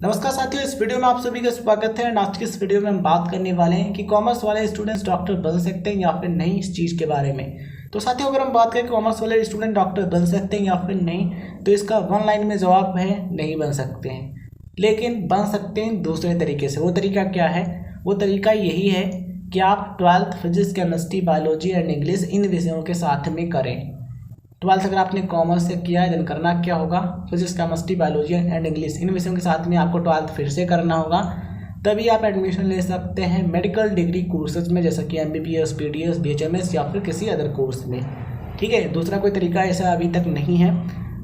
नमस्कार साथियों, इस वीडियो में आप सभी का स्वागत है। आज की इस वीडियो में हम बात करने वाले हैं कि कॉमर्स वाले स्टूडेंट्स डॉक्टर बन सकते हैं या फिर नहीं, इस चीज़ के बारे में। तो साथियों, अगर हम बात करें कॉमर्स वाले स्टूडेंट डॉक्टर बन सकते हैं या फिर नहीं, तो इसका वन लाइन में जवाब है नहीं बन सकते हैं। लेकिन बन सकते हैं दूसरे तरीके से। वो तरीका क्या है? वो तरीका यही है कि आप 12th physics, chemistry, biology and English in विषयों के साथ में करें। 12th अगर आपने कॉमर्स से किया है देन करना क्या होगा? Physics, chemistry, biology and English in विषयों के साथ में आपको 12th फिर से करना होगा। तभी आप एडमिशन ले सकते हैं मेडिकल डिग्री कोर्सेज में, जैसा कि MBBS, PDS, BHMS या फिर किसी अदर कोर्स में। ठीक है, दूसरा कोई तरीका ऐसा अभी तक नहीं है।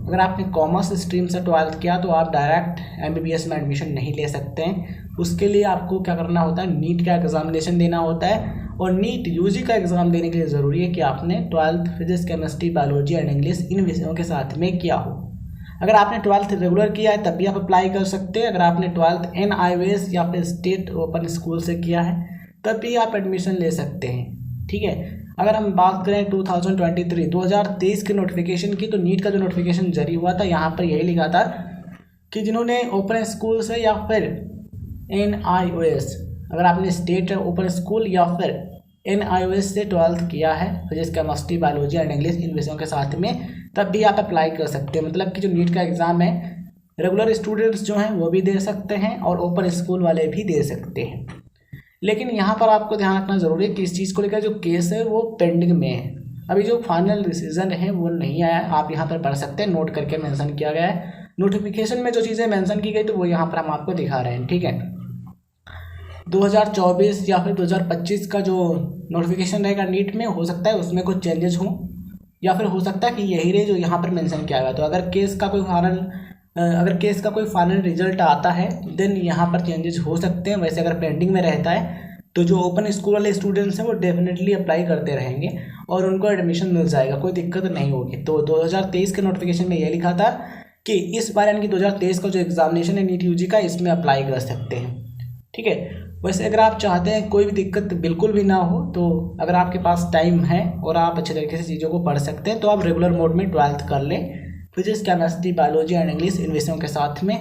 अगर आपने कॉमर्स स्ट्रीम से 12th किया तो आप डायरेक्ट MBBS में एडमिशन नहीं ले सकते हैं। उसके लिए आपको क्या करना होता है? नीट का एग्जामिनेशन देना होता है। और नीट UG का एग्ज़ाम देने के लिए ज़रूरी है कि आपने 12th physics, chemistry, biology and English in विषयों के साथ में किया हो। अगर आपने 12th रेगुलर किया है तब भी आप अप्लाई कर सकते हैं। अगर आपने 12th NIOS या फिर स्टेट ओपन स्कूल से किया है तब भी आप एडमिशन ले सकते हैं। ठीक है, अगर हम बात करें 2023 के नोटिफिकेशन की, तो नीट का जो नोटिफिकेशन जारी हुआ था यहाँ पर यही लिखा था कि जिन्होंने ओपन स्कूल से या फिर NIOS, अगर आपने स्टेट ओपन स्कूल या फिर NIOS से 12th किया है physics, chemistry, biology and English in विषयों के साथ में, तब भी आप अप्लाई कर सकते हैं। मतलब कि जो नीट का एग्ज़ाम है रेगुलर स्टूडेंट्स जो हैं वो भी दे सकते हैं और ओपन स्कूल वाले भी दे सकते हैं। लेकिन यहाँ पर आपको ध्यान रखना ज़रूरी है कि इस चीज़ को लेकर जो केस है वो पेंडिंग में है। अभी जो फाइनल डिसीजन है वो नहीं आया। आप यहाँ पर पढ़ सकते हैं, नोट करके मेंशन किया गया है। नोटिफिकेशन में जो चीज़ें मेंशन की गई तो वो यहाँ पर हम आपको दिखा रहे हैं। ठीक है, 2024 या फिर 2025 का जो नोटिफिकेशन रहेगा नीट में, हो सकता है उसमें कुछ चेंजेस हों या फिर हो सकता है कि यही रहे जो यहाँ पर मेंशन किया गया। तो अगर केस का कोई फाइनल रिजल्ट आता है देन यहाँ पर चेंजेस हो सकते हैं। वैसे अगर पेंडिंग में रहता है तो जो ओपन स्कूल वाले स्टूडेंट्स हैं वो डेफिनेटली अप्लाई करते रहेंगे और उनको एडमिशन मिल जाएगा, कोई दिक्कत नहीं होगी। तो 2023 के नोटिफिकेशन में यह लिखा था कि इस बार यानी कि 2023 का जो एग्जामिनेशन है नीट UG का, इसमें अप्लाई कर सकते हैं। ठीक है, वैसे अगर आप चाहते हैं कोई भी दिक्कत बिल्कुल भी ना हो, तो अगर आपके पास टाइम है और आप अच्छे तरीके से चीज़ों को पढ़ सकते हैं तो आप रेगुलर मोड में 12th कर लें physics, chemistry, biology and English in विषयों के साथ में।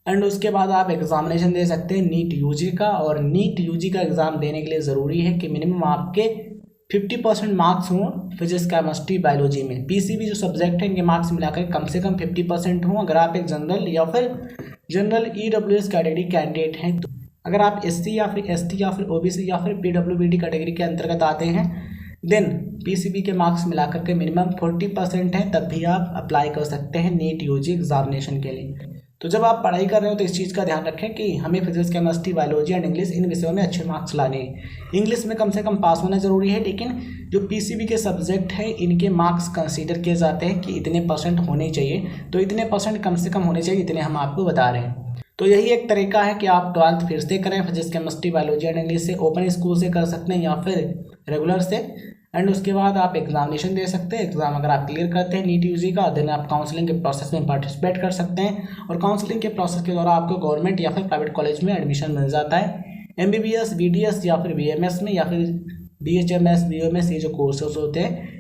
एंड उसके बाद आप एग्जामिनेशन दे सकते हैं नीट UG का। और नीट UG का एग्ज़ाम देने के लिए ज़रूरी है कि मिनिमम आपके 50% मार्क्स हों फिजिक्स, केमिस्ट्री, बायोलॉजी में। PCB जो सब्जेक्ट है इनके मार्क्स मिलाकर कम से कम 50% हों। अगर आप एक जनरल या फिर जनरल EWS कैटेगरी कैंडिडेट हैं, तो अगर आप SC या फिर ST या फिर OBC या फिर PWBD कैटेगरी के अंतर्गत आते हैं देन PCB के मार्क्स मिलाकर के मिनिमम 40% हैं, तब भी आप अप्लाई कर सकते हैं नीट UG एग्जामिनेशन के लिए। तो जब आप पढ़ाई कर रहे हो तो इस चीज़ का ध्यान रखें कि हमें physics, chemistry, biology and English in विषयों में अच्छे मार्क्स लाने हैं। इंग्लिश में कम से कम पास होना ज़रूरी है, लेकिन जो PCB के सब्जेक्ट हैं इनके मार्क्स कंसीडर किए जाते हैं कि इतने % होने चाहिए। तो इतने % कम से कम होने चाहिए, इतने हम आपको बता रहे हैं। तो यही एक तरीका है कि आप 12th फिर से करें physics, chemistry, biology and English से। ओपन स्कूल से कर सकते हैं या फिर रेगुलर से। एंड उसके बाद आप एग्जामिनेशन दे सकते हैं। एग्ज़ाम अगर आप क्लियर करते हैं नीट UG का, देन आप काउंसलिंग के प्रोसेस में पार्टिसिपेट कर सकते हैं। और काउंसलिंग के प्रोसेस के दौरान आपको गवर्नमेंट या फिर प्राइवेट कॉलेज में एडमिशन मिल जाता है। MBBS, BDS या फिर BMS में या फिर BHMS, BOMS, ये जो कोर्सेज होते हैं